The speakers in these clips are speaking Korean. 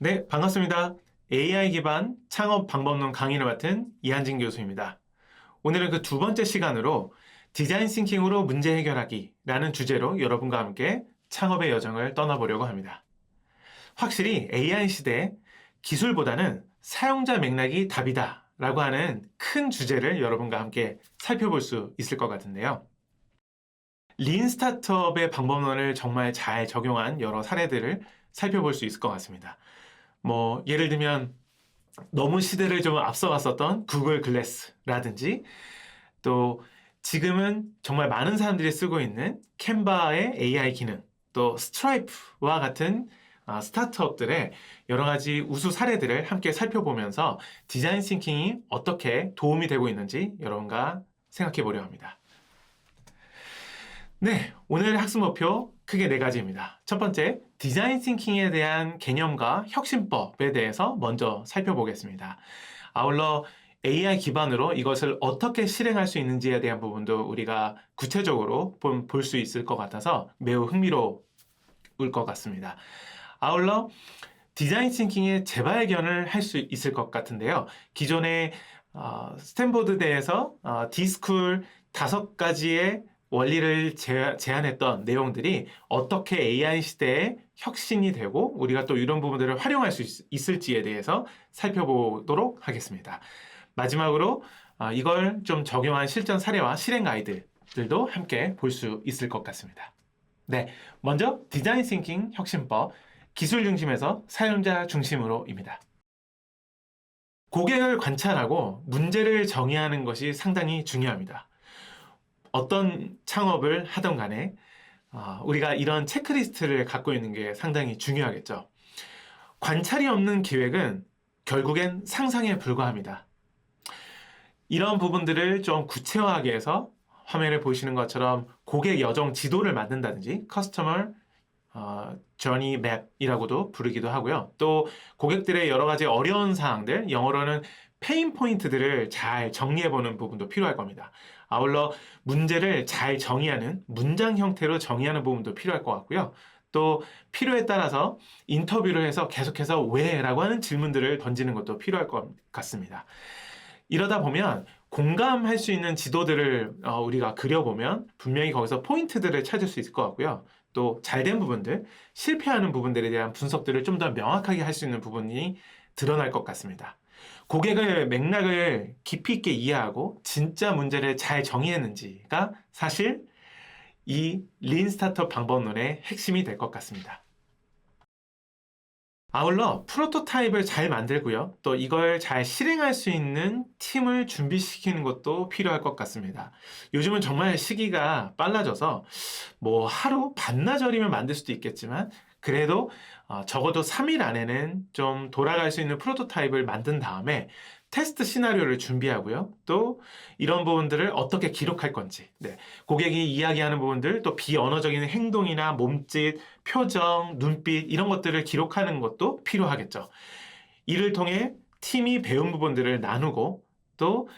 네, 반갑습니다. AI 기반 창업 방법론 강의를 맡은 이한진 교수입니다. 오늘은 그 두 번째 시간으로 디자인 싱킹으로 문제 해결하기라는 주제로 여러분과 함께 창업의 여정을 떠나보려고 합니다. 확실히 AI 시대에 기술보다는 사용자 맥락이 답이다 라고 하는 큰 주제를 여러분과 함께 살펴볼 수 있을 것 같은데요. 린 스타트업의 방법론을 정말 잘 적용한 여러 사례들을 살펴볼 수 있을 것 같습니다. 예를 들면 너무 시대를 좀 앞서갔었던 구글 글래스라든지 또 지금은 정말 많은 사람들이 쓰고 있는 캔바의 AI 기능, 또 스트라이프와 같은 스타트업들의 여러 가지 우수 사례들을 함께 살펴보면서 디자인 싱킹이 어떻게 도움이 되고 있는지 여러분과 생각해 보려 합니다. 네, 오늘 학습 목표 크게 네 가지입니다. 첫 번째, 디자인 싱킹에 대한 개념과 혁신법에 대해서 먼저 살펴보겠습니다. 아울러 AI 기반으로 이것을 어떻게 실행할 수 있는지에 대한 부분도 우리가 구체적으로 볼 수 있을 것 같아서 매우 흥미로울 것 같습니다. 아울러 디자인 싱킹의 재발견을 할 수 있을 것 같은데요. 기존의 스탠포드대에서 디스쿨 5가지의 원리를 제안했던 내용들이 어떻게 AI 시대에 혁신이 되고 우리가 또 이런 부분들을 활용할 수 있을지에 대해서 살펴보도록 하겠습니다. 마지막으로 이걸 좀 적용한 실전 사례와 실행 가이드들도 함께 볼 수 있을 것 같습니다. 네, 먼저 디자인 싱킹 혁신법, 기술 중심에서 사용자 중심으로입니다. 고객을 관찰하고 문제를 정의하는 것이 상당히 중요합니다. 어떤 창업을 하던 간에 우리가 이런 체크리스트를 갖고 있는 게 상당히 중요하겠죠. 관찰이 없는 기획은 결국엔 상상에 불과합니다. 이런 부분들을 좀 구체화하게 해서 화면에 보시는 것처럼 고객 여정 지도를 만든다든지 커스터머 저니 맵이라고도 부르기도 하고요. 또 고객들의 여러 가지 어려운 사항들, 영어로는 페인 포인트들을 잘 정리해보는 부분도 필요할 겁니다. 아울러 문제를 잘 정의하는 문장 형태로 정의하는 부분도 필요할 것 같고요. 또 필요에 따라서 인터뷰를 해서 계속해서 왜? 라고 하는 질문들을 던지는 것도 필요할 것 같습니다. 이러다 보면 공감할 수 있는 지도들을 우리가 그려보면 분명히 거기서 포인트들을 찾을 수 있을 것 같고요. 또 잘된 부분들, 실패하는 부분들에 대한 분석들을 좀 더 명확하게 할 수 있는 부분이 드러날 것 같습니다. 고객의 맥락을 깊이 있게 이해하고 진짜 문제를 잘 정의했는지가 사실 이 린 스타트업 방법론의 핵심이 될 것 같습니다. 아울러 프로토타입을 잘 만들고요. 또 이걸 잘 실행할 수 있는 팀을 준비시키는 것도 필요할 것 같습니다. 요즘은 정말 시기가 빨라져서 하루 반나절이면 만들 수도 있겠지만 그래도 적어도 3일 안에는 좀 돌아갈 수 있는 프로토타입을 만든 다음에 테스트 시나리오를 준비하고요. 또 이런 부분들을 어떻게 기록할 건지, 고객이 이야기하는 부분들, 또 비언어적인 행동이나 몸짓, 표정, 눈빛 이런 것들을 기록하는 것도 필요하겠죠. 이를 통해 팀이 배운 부분들을 나누고 또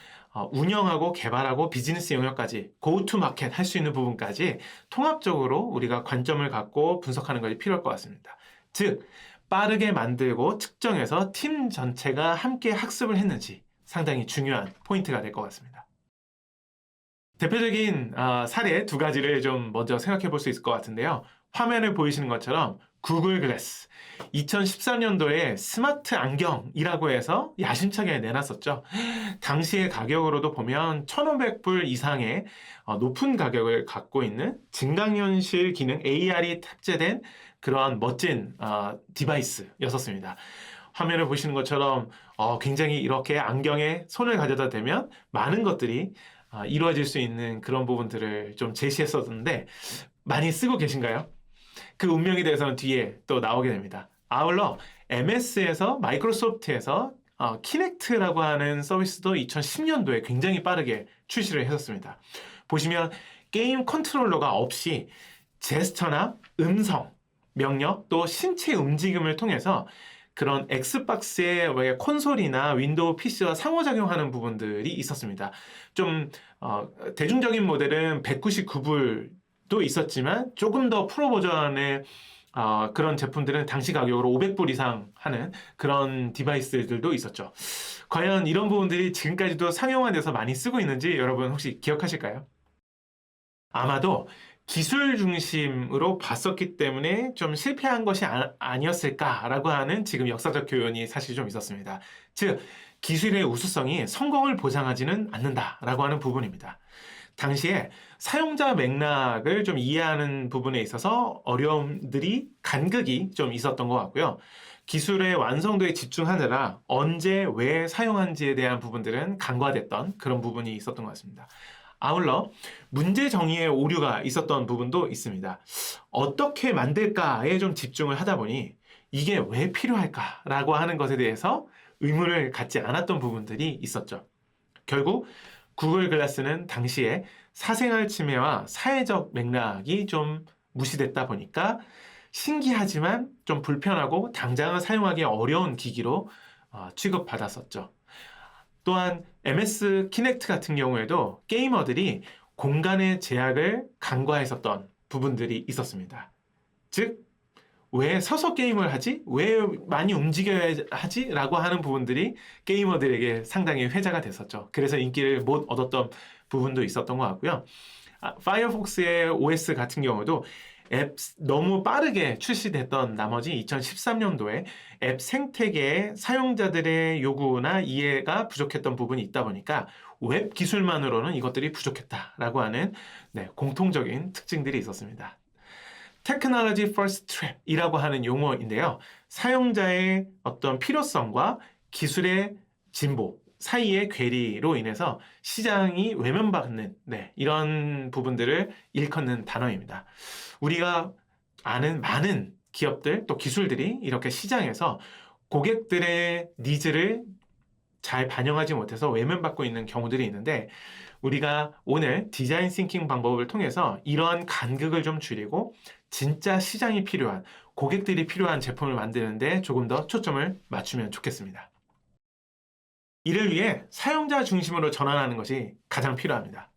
운영하고 개발하고 비즈니스 영역까지 go-to market 할 수 있는 부분까지 통합적으로 우리가 관점을 갖고 분석하는 것이 필요할 것 같습니다. 즉 빠르게 만들고 측정해서 팀 전체가 함께 학습을 했는지 상당히 중요한 포인트가 될 것 같습니다. 대표적인 사례 두 가지를 좀 먼저 생각해 볼 수 있을 것 같은데요. 화면에 보이시는 것처럼 구글 글래스 2013년도에 스마트 안경이라고 해서 야심차게 내놨었죠. 당시의 가격으로도 보면 1,500불 이상의 높은 가격을 갖고 있는 증강현실 기능 AR이 탑재된 그러한 멋진 디바이스였었습니다. 화면을 보시는 것처럼 굉장히 이렇게 안경에 손을 가져다 대면 많은 것들이 이루어질 수 있는 그런 부분들을 좀 제시했었는데 많이 쓰고 계신가요? 그 운명에 대해서는 뒤에 또 나오게 됩니다. 아울러 MS에서 마이크로소프트에서 키넥트라고 하는 서비스도 2010년도에 굉장히 빠르게 출시를 했었습니다. 보시면 게임 컨트롤러가 없이 제스처나 음성, 명령, 또 신체 움직임을 통해서 그런 엑스박스의 콘솔이나 윈도우 PC와 상호작용하는 부분들이 있었습니다. 좀 대중적인 모델은 199불도 있었지만 조금 더 프로 버전의 그런 제품들은 당시 가격으로 500불 이상 하는 그런 디바이스들도 있었죠. 과연 이런 부분들이 지금까지도 상용화돼서 많이 쓰고 있는지 여러분 혹시 기억하실까요? 아마도 기술 중심으로 봤었기 때문에 좀 실패한 것이 아니었을까라고 하는 지금 역사적 교훈이 사실 좀 있었습니다. 즉, 기술의 우수성이 성공을 보장하지는 않는다라고 하는 부분입니다. 당시에 사용자 맥락을 좀 이해하는 부분에 있어서 어려움들이 간극이 좀 있었던 것 같고요. 기술의 완성도에 집중하느라 언제 왜 사용한지에 대한 부분들은 간과됐던 그런 부분이 있었던 것 같습니다. 아울러 문제 정의에 오류가 있었던 부분도 있습니다. 어떻게 만들까에 좀 집중을 하다 보니 이게 왜 필요할까라고 하는 것에 대해서 의문을 갖지 않았던 부분들이 있었죠. 결국 구글 글라스는 당시에 사생활 침해와 사회적 맥락이 좀 무시됐다 보니까 신기하지만 좀 불편하고 당장은 사용하기 어려운 기기로 취급받았었죠. 또한 MS 키넥트 같은 경우에도 게이머들이 공간의 제약을 간과했었던 부분들이 있었습니다. 즉, 왜 서서 게임을 하지? 왜 많이 움직여야 하지? 라고 하는 부분들이 게이머들에게 상당히 회자가 됐었죠. 그래서 인기를 못 얻었던 부분도 있었던 것 같고요. 파이어폭스의 OS 같은 경우도 앱 너무 빠르게 출시됐던 나머지 2013년도에 앱 생태계의 사용자들의 요구나 이해가 부족했던 부분이 있다 보니까 웹 기술만으로는 이것들이 부족했다라고 하는 공통적인 특징들이 있었습니다. 테크놀로지 퍼스트 트랩이라고 하는 용어인데요. 사용자의 어떤 필요성과 기술의 진보 사이의 괴리로 인해서 시장이 외면받는 이런 부분들을 일컫는 단어입니다. 우리가 아는 많은 기업들 또 기술들이 이렇게 시장에서 고객들의 니즈를 잘 반영하지 못해서 외면받고 있는 경우들이 있는데 우리가 오늘 디자인 싱킹 방법을 통해서 이러한 간극을 좀 줄이고 진짜 시장이 필요한 고객들이 필요한 제품을 만드는데 조금 더 초점을 맞추면 좋겠습니다. 이를 위해 사용자 중심으로 전환하는 것이 가장 필요합니다.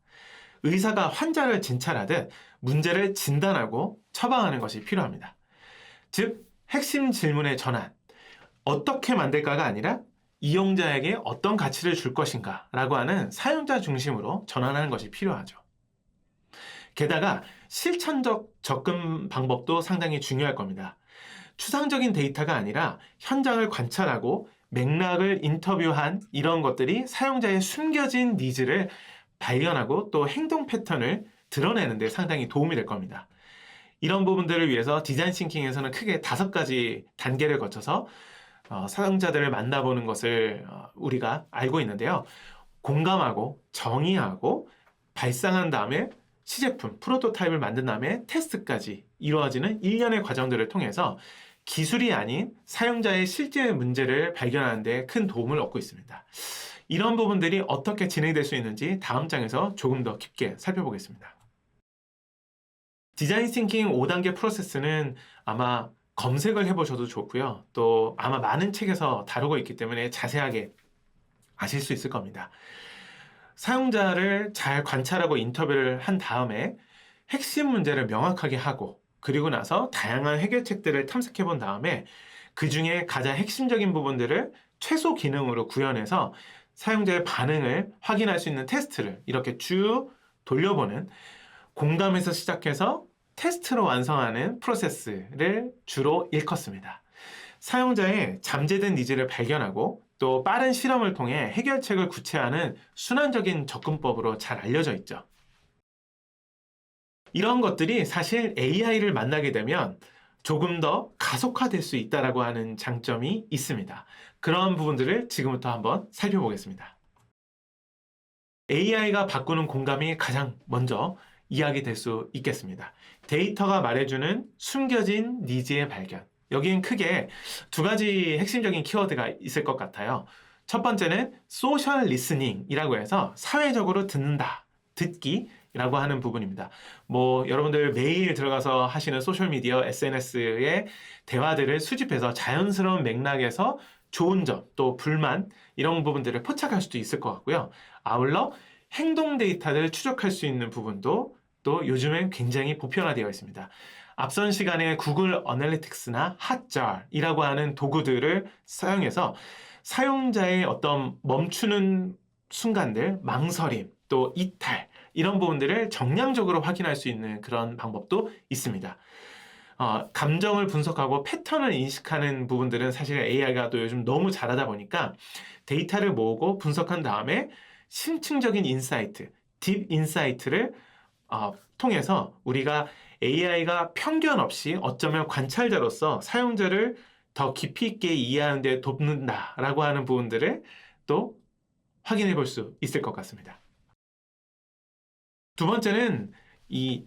의사가 환자를 진찰하듯 문제를 진단하고 처방하는 것이 필요합니다. 즉, 핵심 질문의 전환. 어떻게 만들까가 아니라 이용자에게 어떤 가치를 줄 것인가 라고 하는 사용자 중심으로 전환하는 것이 필요하죠. 게다가 실천적 접근 방법도 상당히 중요할 겁니다. 추상적인 데이터가 아니라 현장을 관찰하고 맥락을 인터뷰한 이런 것들이 사용자의 숨겨진 니즈를 발견하고 또 행동 패턴을 드러내는 데 상당히 도움이 될 겁니다. 이런 부분들을 위해서 디자인 싱킹에서는 크게 5가지 단계를 거쳐서 사용자들을 만나보는 것을 우리가 알고 있는데요. 공감하고 정의하고 발상한 다음에 시제품, 프로토타입을 만든 다음에 테스트까지 이루어지는 일련의 과정들을 통해서 기술이 아닌 사용자의 실제 문제를 발견하는 데 큰 도움을 얻고 있습니다. 이런 부분들이 어떻게 진행될 수 있는지 다음 장에서 조금 더 깊게 살펴보겠습니다. 디자인 싱킹 5단계 프로세스는 아마 검색을 해보셔도 좋고요. 또 아마 많은 책에서 다루고 있기 때문에 자세하게 아실 수 있을 겁니다. 사용자를 잘 관찰하고 인터뷰를 한 다음에 핵심 문제를 명확하게 하고 그리고 나서 다양한 해결책들을 탐색해 본 다음에 그 중에 가장 핵심적인 부분들을 최소 기능으로 구현해서 사용자의 반응을 확인할 수 있는 테스트를 이렇게 쭉 돌려보는 공감에서 시작해서 테스트로 완성하는 프로세스를 주로 일컫습니다. 사용자의 잠재된 니즈를 발견하고 또 빠른 실험을 통해 해결책을 구체화하는 순환적인 접근법으로 잘 알려져 있죠. 이런 것들이 사실 AI를 만나게 되면 조금 더 가속화될 수 있다고 하는 장점이 있습니다. 그런 부분들을 지금부터 한번 살펴보겠습니다. AI가 바꾸는 공감이 가장 먼저 이야기될 수 있겠습니다. 데이터가 말해주는 숨겨진 니즈의 발견. 여기엔 크게 2가지 핵심적인 키워드가 있을 것 같아요. 첫 번째는 소셜 리스닝이라고 해서 사회적으로 듣는다, 듣기라고 하는 부분입니다. 여러분들 매일 들어가서 하시는 소셜미디어, SNS의 대화들을 수집해서 자연스러운 맥락에서 좋은 점, 또 불만 이런 부분들을 포착할 수도 있을 것 같고요. 아울러 행동 데이터를 추적할 수 있는 부분도 또 요즘엔 굉장히 보편화되어 있습니다. 앞선 시간에 구글 어널리틱스나 핫잘이라고 하는 도구들을 사용해서 사용자의 어떤 멈추는 순간들, 망설임, 또 이탈, 이런 부분들을 정량적으로 확인할 수 있는 그런 방법도 있습니다. 감정을 분석하고 패턴을 인식하는 부분들은 사실 AI가 또 요즘 너무 잘하다 보니까 데이터를 모으고 분석한 다음에 심층적인 인사이트, 딥 인사이트를 통해서 우리가 AI가 편견 없이 어쩌면 관찰자로서 사용자를 더 깊이 있게 이해하는 데 돕는다라고 하는 부분들을 또 확인해 볼 수 있을 것 같습니다. 두 번째는 이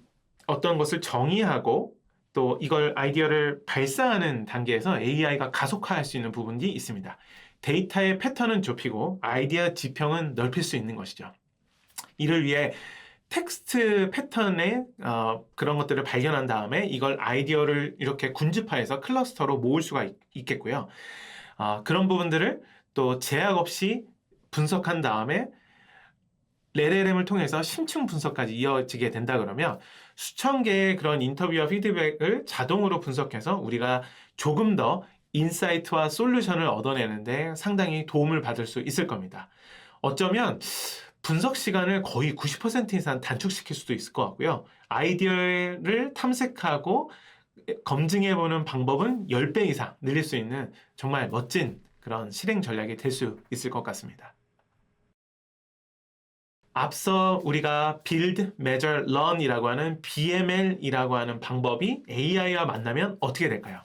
어떤 것을 정의하고 또 이걸 아이디어를 발사하는 단계에서 AI가 가속화할 수 있는 부분이 있습니다. 데이터의 패턴은 좁히고 아이디어 지평은 넓힐 수 있는 것이죠. 이를 위해 텍스트 패턴의 그런 것들을 발견한 다음에 이걸 아이디어를 이렇게 군집화해서 클러스터로 모을 수가 있겠고요. 그런 부분들을 또 제약 없이 분석한 다음에 LLM을 통해서 심층 분석까지 이어지게 된다 그러면 수천 개의 그런 인터뷰와 피드백을 자동으로 분석해서 우리가 조금 더 인사이트와 솔루션을 얻어내는데 상당히 도움을 받을 수 있을 겁니다. 어쩌면 분석 시간을 거의 90% 이상 단축시킬 수도 있을 것 같고요. 아이디어를 탐색하고 검증해보는 방법은 10배 이상 늘릴 수 있는 정말 멋진 그런 실행 전략이 될 수 있을 것 같습니다. 앞서 우리가 Build, Measure, Learn이라고 하는 BML이라고 하는 방법이 AI와 만나면 어떻게 될까요?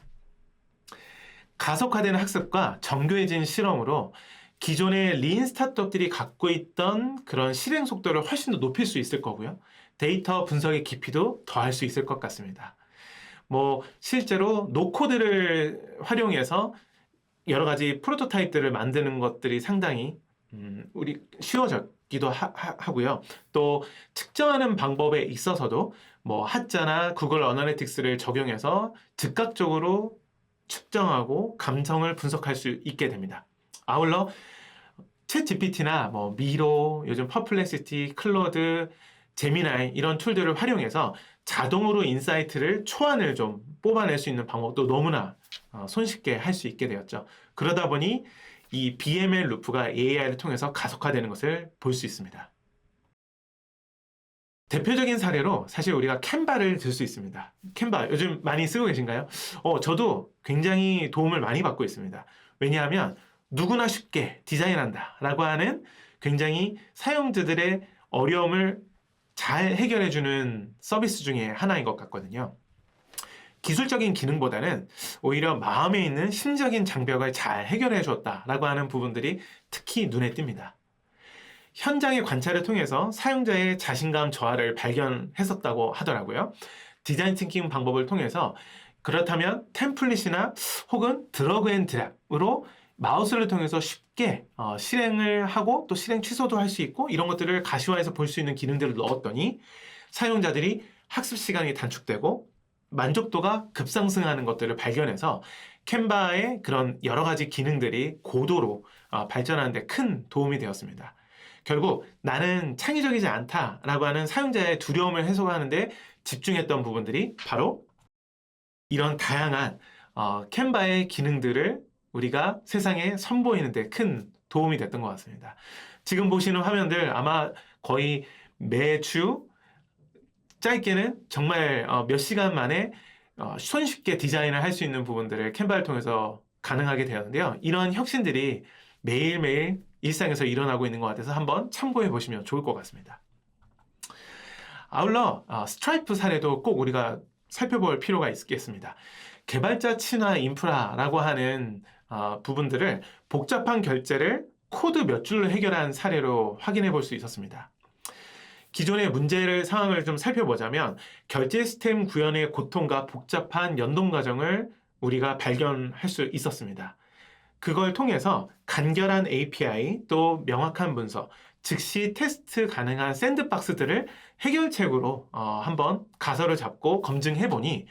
가속화되는 학습과 정교해진 실험으로 기존의 린 스타트업들이 갖고 있던 그런 실행 속도를 훨씬 더 높일 수 있을 거고요. 데이터 분석의 깊이도 더할 수 있을 것 같습니다. 실제로 노코드를 활용해서 여러 가지 프로토타입들을 만드는 것들이 상당히 쉬워졌기도 하고요. 또 측정하는 방법에 있어서도 핫자나 구글 어널리틱스를 적용해서 즉각적으로 측정하고 감성을 분석할 수 있게 됩니다. 아울러 챗GPT나 미로, 요즘 퍼플렉시티, 클로드, 제미나이 이런 툴들을 활용해서 자동으로 인사이트를 초안을 좀 뽑아낼 수 있는 방법도 너무나 손쉽게 할 수 있게 되었죠. 그러다 보니 이 BML 루프가 AI를 통해서 가속화되는 것을 볼 수 있습니다. 대표적인 사례로 사실 우리가 캔바를 들 수 있습니다. 캔바 요즘 많이 쓰고 계신가요? 저도 굉장히 도움을 많이 받고 있습니다. 왜냐하면 누구나 쉽게 디자인한다 라고 하는 굉장히 사용자들의 어려움을 잘 해결해주는 서비스 중에 하나인 것 같거든요. 기술적인 기능보다는 오히려 마음에 있는 심적인 장벽을 잘 해결해 주었다라고 하는 부분들이 특히 눈에 띕니다. 현장의 관찰을 통해서 사용자의 자신감 저하를 발견했었다고 하더라고요. 디자인 थिಂ킹 방법을 통해서 그렇다면 템플릿이나 혹은 드래그 앤 드랍으로 마우스를 통해서 쉽게 실행을 하고 또 실행 취소도 할 수 있고 이런 것들을 가시화해서 볼 수 있는 기능들을 넣었더니 사용자들이 학습 시간이 단축되고 만족도가 급상승하는 것들을 발견해서 캔바의 그런 여러 가지 기능들이 고도로 발전하는 데 큰 도움이 되었습니다. 결국 나는 창의적이지 않다라고 하는 사용자의 두려움을 해소하는 데 집중했던 부분들이 바로 이런 다양한 캔바의 기능들을 우리가 세상에 선보이는 데 큰 도움이 됐던 것 같습니다. 지금 보시는 화면들 아마 거의 매주 짧게는 정말 몇 시간 만에 손쉽게 디자인을 할 수 있는 부분들을 캔바를 통해서 가능하게 되었는데요. 이런 혁신들이 매일매일 일상에서 일어나고 있는 것 같아서 한번 참고해 보시면 좋을 것 같습니다. 아울러 스트라이프 사례도 꼭 우리가 살펴볼 필요가 있겠습니다. 개발자 친화 인프라라고 하는 부분들을 복잡한 결제를 코드 몇 줄로 해결한 사례로 확인해 볼 수 있었습니다. 기존의 상황을 좀 살펴보자면 결제 시스템 구현의 고통과 복잡한 연동 과정을 우리가 발견할 수 있었습니다. 그걸 통해서 간결한 API 또 명확한 문서, 즉시 테스트 가능한 샌드박스들을 해결책으로 한번 가설을 잡고 검증해보니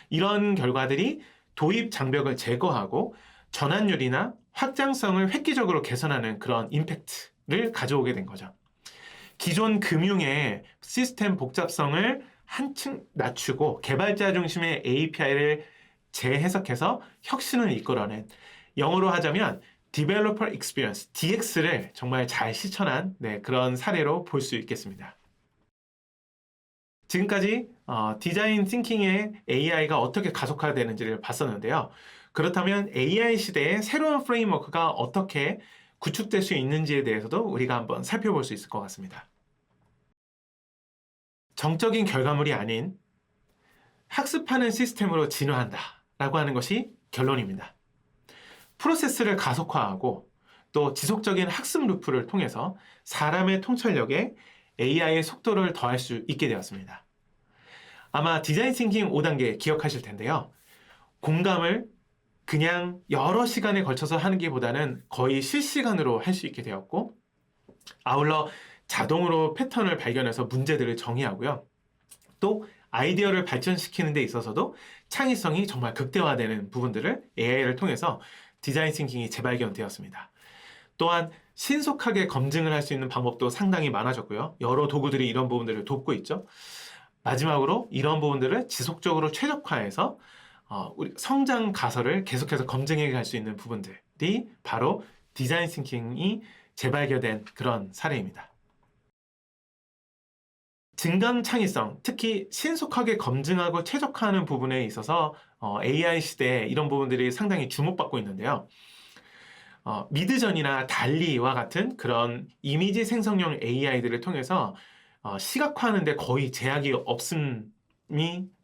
이런 결과들이 도입 장벽을 제거하고 전환율이나 확장성을 획기적으로 개선하는 그런 임팩트를 가져오게 된 거죠. 기존 금융의 시스템 복잡성을 한층 낮추고 개발자 중심의 API를 재해석해서 혁신을 이끌어낸, 영어로 하자면 Developer Experience, DX를 정말 잘 실천한 그런 사례로 볼 수 있겠습니다. 지금까지 디자인 띵킹의 AI가 어떻게 가속화되는지를 봤었는데요. 그렇다면 AI 시대의 새로운 프레임워크가 어떻게 구축될 수 있는지에 대해서도 우리가 한번 살펴볼 수 있을 것 같습니다. 정적인 결과물이 아닌 학습하는 시스템으로 진화한다 라고 하는 것이 결론입니다. 프로세스를 가속화하고 또 지속적인 학습 루프를 통해서 사람의 통찰력에 AI의 속도를 더할 수 있게 되었습니다. 아마 디자인 띵킹 5단계 기억하실 텐데요. 공감을 그냥 여러 시간에 걸쳐서 하는 게 보다는 거의 실시간으로 할 수 있게 되었고, 아울러 자동으로 패턴을 발견해서 문제들을 정의하고요. 또 아이디어를 발전시키는 데 있어서도 창의성이 정말 극대화되는 부분들을 AI를 통해서 디자인 띵킹이 재발견되었습니다. 또한 신속하게 검증을 할 수 있는 방법도 상당히 많아졌고요. 여러 도구들이 이런 부분들을 돕고 있죠. 마지막으로 이런 부분들을 지속적으로 최적화해서 우리 성장 가설을 계속해서 검증해 갈 수 있는 부분들이 바로 디자인 띵킹이 재발견된 그런 사례입니다. 증강 창의성, 특히 신속하게 검증하고 최적화하는 부분에 있어서 AI 시대에 이런 부분들이 상당히 주목받고 있는데요. 미드전이나 달리와 같은 그런 이미지 생성형 AI들을 통해서 시각화하는 데 거의 제약이 없음이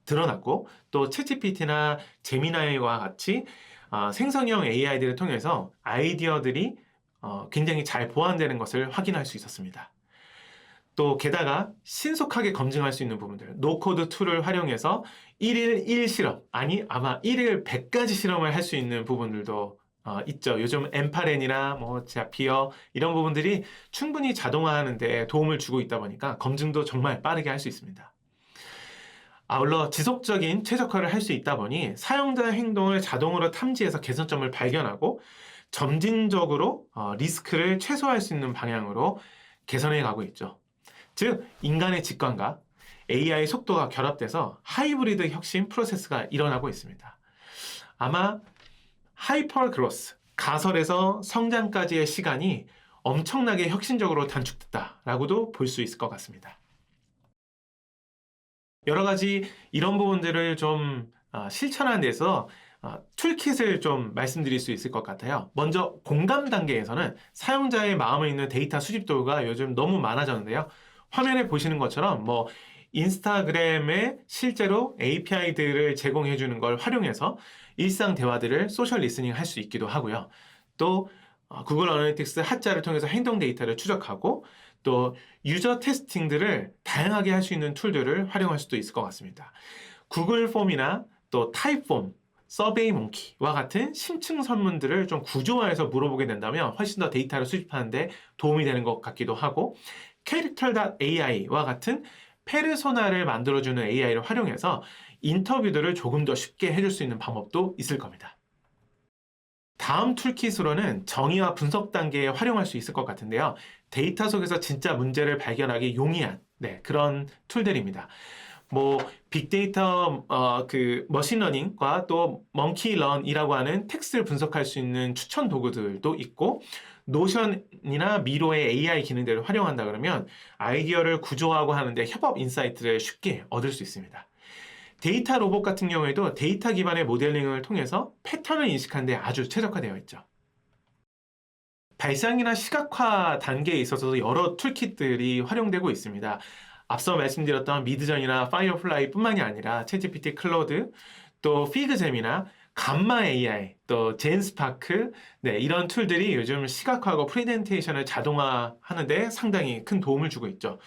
드러났고, 또 챗GPT나 제미나이와 같이 생성형 AI들을 통해서 아이디어들이 굉장히 잘 보완되는 것을 확인할 수 있었습니다. 또 게다가 신속하게 검증할 수 있는 부분들, 노코드 툴을 활용해서 1일 1실험, 아니 아마 1일 100가지 실험을 할 수 있는 부분들도 있죠. 요즘 엠파렌이나 자피어 이런 부분들이 충분히 자동화하는 데 도움을 주고 있다 보니까 검증도 정말 빠르게 할 수 있습니다. 아울러 지속적인 최적화를 할 수 있다 보니 사용자 행동을 자동으로 탐지해서 개선점을 발견하고 점진적으로 리스크를 최소화할 수 있는 방향으로 개선해 가고 있죠. 즉, 인간의 직관과 AI 속도가 결합돼서 하이브리드 혁신 프로세스가 일어나고 있습니다. 아마 하이퍼 그로스, 가설에서 성장까지의 시간이 엄청나게 혁신적으로 단축됐다라고도 볼 수 있을 것 같습니다. 여러 가지 이런 부분들을 좀 실천하는 데서 툴킷을 좀 말씀드릴 수 있을 것 같아요. 먼저 공감 단계에서는 사용자의 마음에 있는 데이터 수집도가 요즘 너무 많아졌는데요. 화면에 보시는 것처럼 인스타그램에 실제로 API들을 제공해 주는 걸 활용해서 일상 대화들을 소셜 리스닝 할 수 있기도 하고요. 또 구글 어널리틱스 핫자를 통해서 행동 데이터를 추적하고 또 유저 테스팅들을 다양하게 할 수 있는 툴들을 활용할 수도 있을 것 같습니다. 구글 폼이나 또 타입폼, 서베이 몽키와 같은 심층 설문들을 좀 구조화해서 물어보게 된다면 훨씬 더 데이터를 수집하는 데 도움이 되는 것 같기도 하고, Character.ai와 같은 페르소나를 만들어주는 AI를 활용해서 인터뷰들을 조금 더 쉽게 해줄 수 있는 방법도 있을 겁니다. 다음 툴킷으로는 정의와 분석 단계에 활용할 수 있을 것 같은데요. 데이터 속에서 진짜 문제를 발견하기 용이한 그런 툴들입니다. 빅데이터 머신러닝과 또 멍키런이라고 하는 텍스트를 분석할 수 있는 추천 도구들도 있고, 노션이나 미로의 AI 기능들을 활용한다 그러면 아이디어를 구조화하고 하는데 협업 인사이트를 쉽게 얻을 수 있습니다. 데이터 로봇 같은 경우에도 데이터 기반의 모델링을 통해서 패턴을 인식하는 데 아주 최적화되어 있죠. 발상이나 시각화 단계에 있어서도 여러 툴킷들이 활용되고 있습니다. 앞서 말씀드렸던 미드전이나 파이어플라이 뿐만이 아니라 챗GPT 클로드, 또 피그잼이나 감마 AI, 또 젠스파크, 이런 툴들이 요즘 시각화하고 프레젠테이션을 자동화하는 데 상당히 큰 도움을 주고 있죠.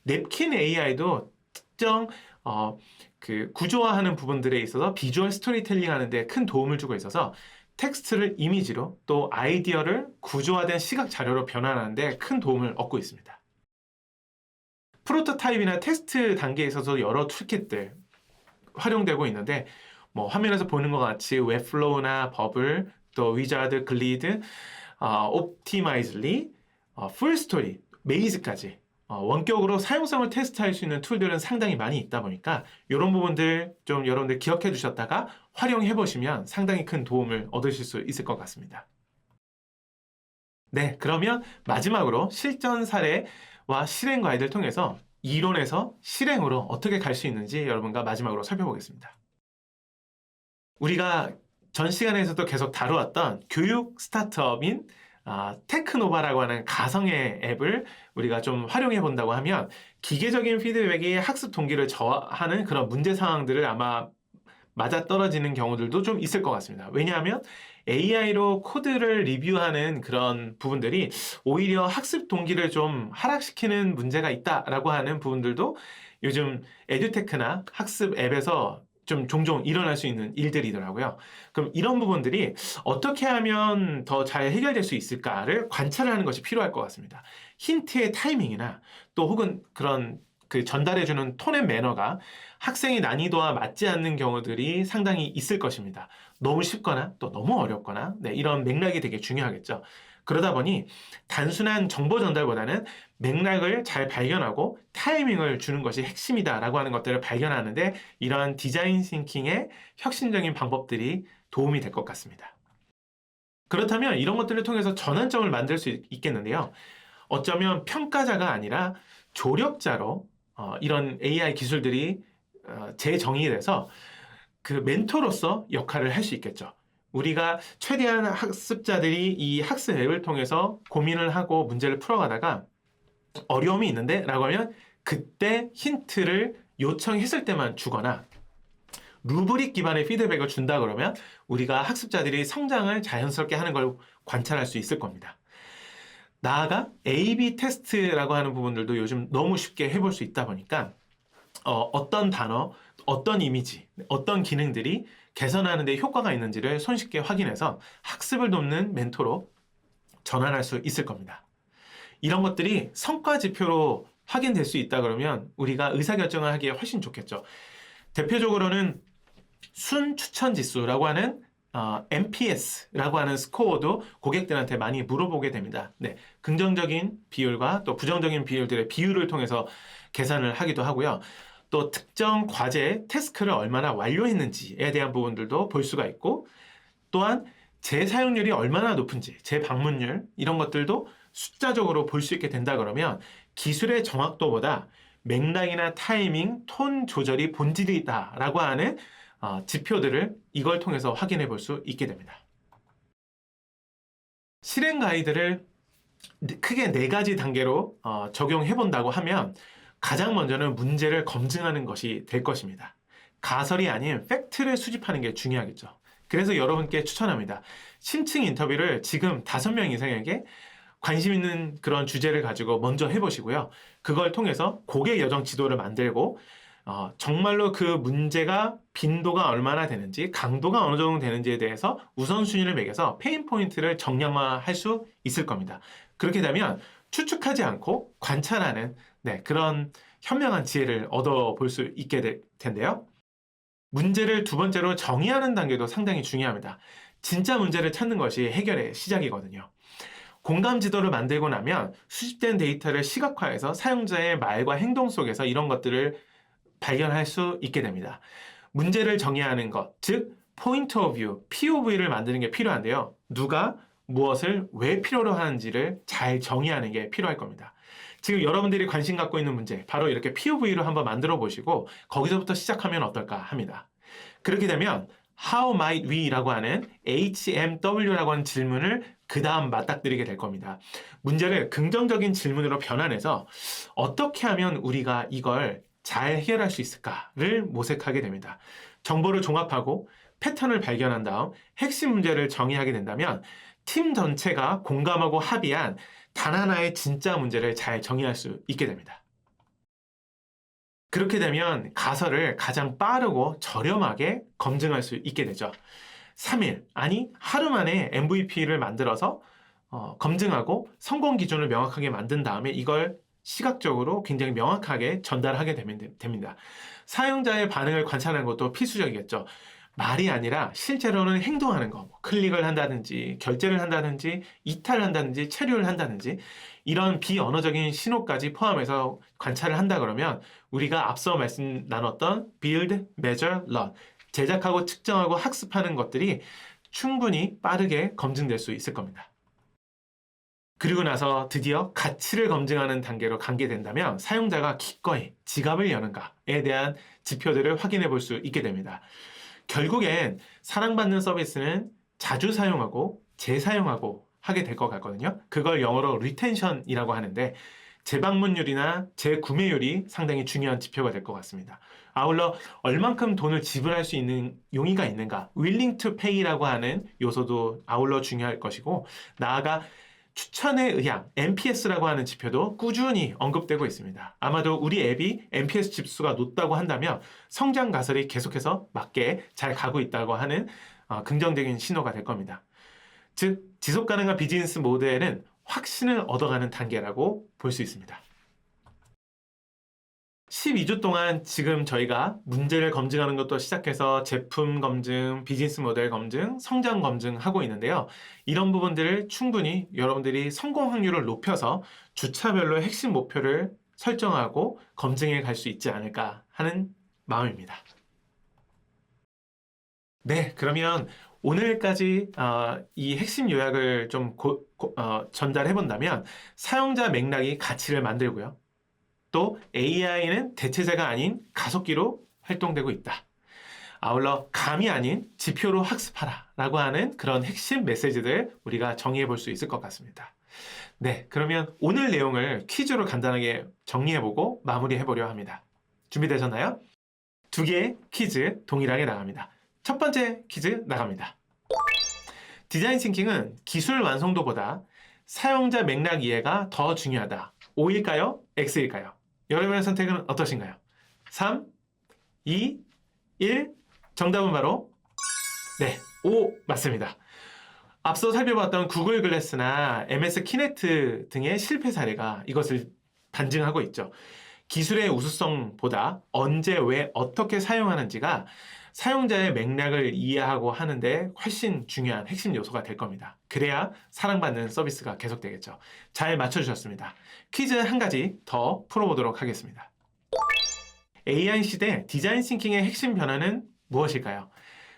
냅킨 AI도 특정 구조화하는 부분들에 있어서 비주얼 스토리텔링 하는 데 큰 도움을 주고 있어서 텍스트를 이미지로 또 아이디어를 구조화된 시각 자료로 변환하는 데 큰 도움을 얻고 있습니다. 프로토타입이나 테스트 단계에 있어서 여러 툴킷들 활용되고 있는데 화면에서 보는 것 같이 웹플로우나 버블, 또 위자드, 글리드, 옵티마이즐리, 풀스토리, 메이즈까지 원격으로 사용성을 테스트할 수 있는 툴들은 상당히 많이 있다 보니까 이런 부분들 좀 여러분들 기억해 두셨다가 활용해 보시면 상당히 큰 도움을 얻으실 수 있을 것 같습니다. 네, 그러면 마지막으로 실전 사례와 실행 가이드를 통해서 이론에서 실행으로 어떻게 갈 수 있는지 여러분과 마지막으로 살펴보겠습니다. 우리가 전 시간에서도 계속 다루었던 교육 스타트업인 테크노바라고 하는 가성의 앱을 우리가 좀 활용해 본다고 하면 기계적인 피드백이 학습 동기를 저하하는 그런 문제 상황들을 아마 맞아떨어지는 경우들도 좀 있을 것 같습니다. 왜냐하면 AI로 코드를 리뷰하는 그런 부분들이 오히려 학습 동기를 좀 하락시키는 문제가 있다라고 하는 부분들도 요즘 에듀테크나 학습 앱에서 좀 종종 일어날 수 있는 일들이더라고요. 그럼 이런 부분들이 어떻게 하면 더 잘 해결될 수 있을까를 관찰하는 것이 필요할 것 같습니다. 힌트의 타이밍이나 또 혹은 그런 그 전달해주는 톤 앤 매너가 학생의 난이도와 맞지 않는 경우들이 상당히 있을 것입니다. 너무 쉽거나 또 너무 어렵거나 이런 맥락이 되게 중요하겠죠. 그러다 보니 단순한 정보 전달보다는 맥락을 잘 발견하고 타이밍을 주는 것이 핵심이다라고 하는 것들을 발견하는데 이러한 디자인 싱킹의 혁신적인 방법들이 도움이 될 것 같습니다. 그렇다면 이런 것들을 통해서 전환점을 만들 수 있겠는데요. 어쩌면 평가자가 아니라 조력자로 이런 AI 기술들이 재정의가 돼서 그 멘토로서 역할을 할 수 있겠죠. 우리가 최대한 학습자들이 이 학습 앱을 통해서 고민을 하고 문제를 풀어가다가 어려움이 있는데 라고 하면 그때 힌트를 요청했을 때만 주거나 루브릭 기반의 피드백을 준다 그러면 우리가 학습자들이 성장을 자연스럽게 하는 걸 관찰할 수 있을 겁니다. 나아가 A/B 테스트라고 하는 부분들도 요즘 너무 쉽게 해볼 수 있다 보니까 어떤 단어, 어떤 이미지, 어떤 기능들이 개선하는 데 효과가 있는지를 손쉽게 확인해서 학습을 돕는 멘토로 전환할 수 있을 겁니다. 이런 것들이 성과 지표로 확인될 수 있다 그러면 우리가 의사결정을 하기에 훨씬 좋겠죠. 대표적으로는 순 추천 지수라고 하는 NPS라고 하는 스코어도 고객들한테 많이 물어보게 됩니다. 네, 긍정적인 비율과 또 부정적인 비율들의 비율을 통해서 계산을 하기도 하고요. 또 특정 과제, 태스크를 얼마나 완료했는지에 대한 부분들도 볼 수가 있고 또한 재사용률이 얼마나 높은지, 재방문율 이런 것들도 숫자적으로 볼 수 있게 된다 그러면 기술의 정확도보다 맥락이나 타이밍, 톤 조절이 본질이다라고 하는 지표들을 이걸 통해서 확인해 볼 수 있게 됩니다. 실행 가이드를 크게 4가지 단계로 적용해 본다고 하면 가장 먼저는 문제를 검증하는 것이 될 것입니다. 가설이 아닌 팩트를 수집하는 게 중요하겠죠. 그래서 여러분께 추천합니다. 심층 인터뷰를 지금 5명 이상에게 관심 있는 그런 주제를 가지고 먼저 해보시고요. 그걸 통해서 고객 여정 지도를 만들고 정말로 그 문제가 빈도가 얼마나 되는지 강도가 어느 정도 되는지에 대해서 우선순위를 매겨서 페인 포인트를 정량화할 수 있을 겁니다. 그렇게 되면 추측하지 않고 관찰하는 그런 현명한 지혜를 얻어볼 수 있게 될 텐데요. 문제를 2번째로 정의하는 단계도 상당히 중요합니다. 진짜 문제를 찾는 것이 해결의 시작이거든요. 공감 지도를 만들고 나면 수집된 데이터를 시각화해서 사용자의 말과 행동 속에서 이런 것들을 발견할 수 있게 됩니다. 문제를 정의하는 것, 즉 포인트 오브 뷰, POV를 만드는 게 필요한데요. 누가 무엇을 왜 필요로 하는지를 잘 정의하는 게 필요할 겁니다. 지금 여러분들이 관심 갖고 있는 문제, 바로 이렇게 POV로 한번 만들어 보시고 거기서부터 시작하면 어떨까 합니다. 그렇게 되면 How might we?라고 하는 HMW라고 하는 질문을 그 다음 맞닥뜨리게 될 겁니다. 문제를 긍정적인 질문으로 변환해서 어떻게 하면 우리가 이걸 잘 해결할 수 있을까를 모색하게 됩니다. 정보를 종합하고 패턴을 발견한 다음 핵심 문제를 정의하게 된다면 팀 전체가 공감하고 합의한 단 하나의 진짜 문제를 잘 정의할 수 있게 됩니다. 그렇게 되면 가설을 가장 빠르고 저렴하게 검증할 수 있게 되죠. 3일, 아니 하루 만에 MVP를 만들어서 검증하고 성공 기준을 명확하게 만든 다음에 이걸 시각적으로 굉장히 명확하게 전달하게 됩니다. 사용자의 반응을 관찰하는 것도 필수적이겠죠. 말이 아니라 실제로는 행동하는 거, 뭐 클릭을 한다든지, 결제를 한다든지, 이탈을 한다든지, 체류를 한다든지, 이런 비언어적인 신호까지 포함해서 관찰을 한다 그러면 우리가 앞서 말씀 나눴던 build, measure, learn, 제작하고 측정하고 학습하는 것들이 충분히 빠르게 검증될 수 있을 겁니다. 그리고 나서 드디어 가치를 검증하는 단계로 가게 된다면 사용자가 기꺼이 지갑을 여는가에 대한 지표들을 확인해 볼 수 있게 됩니다. 결국엔 사랑받는 서비스는 자주 사용하고 재사용하고 하게 될 것 같거든요. 그걸 영어로 리텐션이라고 하는데 재방문율이나 재구매율이 상당히 중요한 지표가 될 것 같습니다. 아울러 얼만큼 돈을 지불할 수 있는 용의가 있는가, willing to pay라고 하는 요소도 아울러 중요할 것이고, 나아가 추천의 의향, NPS라고 하는 지표도 꾸준히 언급되고 있습니다. 아마도 우리 앱이 NPS 지수가 높다고 한다면 성장 가설이 계속해서 맞게 잘 가고 있다고 하는 긍정적인 신호가 될 겁니다. 즉, 지속 가능한 비즈니스 모델은 확신을 얻어가는 단계라고 볼 수 있습니다. 12주 동안 지금 저희가 문제를 검증하는 것도 시작해서 제품 검증, 비즈니스 모델 검증, 성장 검증하고 있는데요. 이런 부분들을 충분히 여러분들이 성공 확률을 높여서 주차별로 핵심 목표를 설정하고 검증해 갈 수 있지 않을까 하는 마음입니다. 네, 그러면 오늘까지 이 핵심 요약을 좀 전달해 본다면 사용자 맥락이 가치를 만들고요. 또 AI는 대체자가 아닌 가속기로 활동되고 있다. 아울러 감이 아닌 지표로 학습하라 라고 하는 그런 핵심 메시지들 우리가 정의해 볼 수 있을 것 같습니다. 네, 그러면 오늘 내용을 퀴즈로 간단하게 정리해보고 마무리해보려 합니다. 준비되셨나요? 두 개의 퀴즈 동일하게 나갑니다. 첫 번째 퀴즈 나갑니다. 디자인 싱킹은 기술 완성도보다 사용자 맥락 이해가 더 중요하다. O일까요? X일까요? 여러분의 선택은 어떠신가요? 3, 2, 1. 정답은 바로 네, O 맞습니다. 앞서 살펴봤던 구글 글래스나 MS 키네트 등의 실패 사례가 이것을 반증하고 있죠. 기술의 우수성보다 언제, 왜, 어떻게 사용하는지가 사용자의 맥락을 이해하고 하는데 훨씬 중요한 핵심 요소가 될 겁니다. 그래야 사랑받는 서비스가 계속되겠죠. 잘 맞춰주셨습니다. 퀴즈 한 가지 더 풀어보도록 하겠습니다. AI 시대 디자인 싱킹의 핵심 변화는 무엇일까요?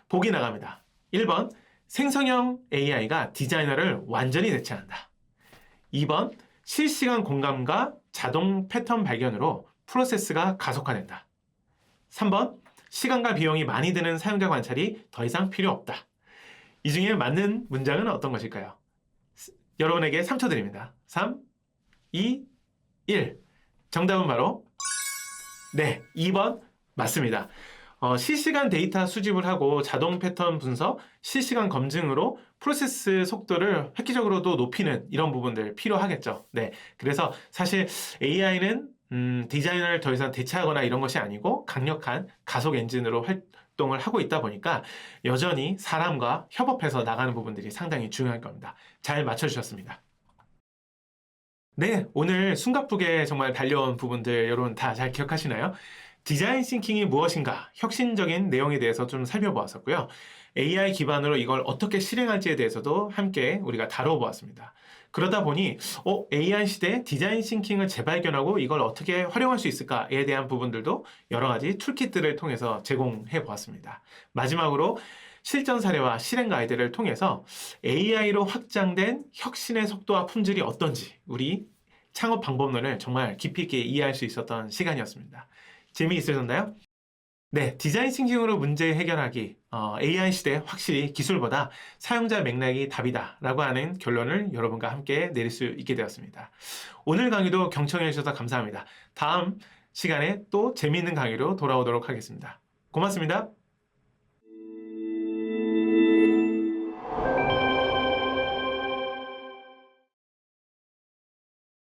보기 나갑니다. 1번, 생성형 AI가 디자이너를 완전히 대체한다. 2번, 실시간 공감과 자동 패턴 발견으로 프로세스가 가속화된다. 3번, 시간과 비용이 많이 드는 사용자 관찰이 더 이상 필요 없다. 이 중에 맞는 문장은 어떤 것일까요? 여러분에게 3초 드립니다. 3, 2, 1. 정답은 바로 네, 2번 맞습니다. 실시간 데이터 수집을 하고 자동 패턴 분석, 실시간 검증으로 프로세스 속도를 획기적으로도 높이는 이런 부분들 필요하겠죠. 네, 그래서 사실 AI는 디자이너를 더 이상 대체하거나 이런 것이 아니고 강력한 가속 엔진으로 활동을 하고 있다 보니까 여전히 사람과 협업해서 나가는 부분들이 상당히 중요할 겁니다. 잘 맞춰주셨습니다. 네, 오늘 숨가쁘게 정말 달려온 부분들 여러분 다 잘 기억하시나요? 디자인 싱킹이 무엇인가 혁신적인 내용에 대해서 좀 살펴보았었고요. AI 기반으로 이걸 어떻게 실행할지에 대해서도 함께 우리가 다뤄보았습니다. 그러다 보니 AI 시대 디자인 싱킹을 재발견하고 이걸 어떻게 활용할 수 있을까에 대한 부분들도 여러 가지 툴킷들을 통해서 제공해 보았습니다. 마지막으로 실전 사례와 실행 가이드를 통해서 AI로 확장된 혁신의 속도와 품질이 어떤지 우리 창업 방법론을 정말 깊이 있게 이해할 수 있었던 시간이었습니다. 재미있으셨나요? 네, 디자인 싱킹으로 문제 해결하기, AI 시대 확실히 기술보다 사용자 맥락이 답이다 라고 하는 결론을 여러분과 함께 내릴 수 있게 되었습니다. 오늘 강의도 경청해 주셔서 감사합니다. 다음 시간에 또 재미있는 강의로 돌아오도록 하겠습니다. 고맙습니다.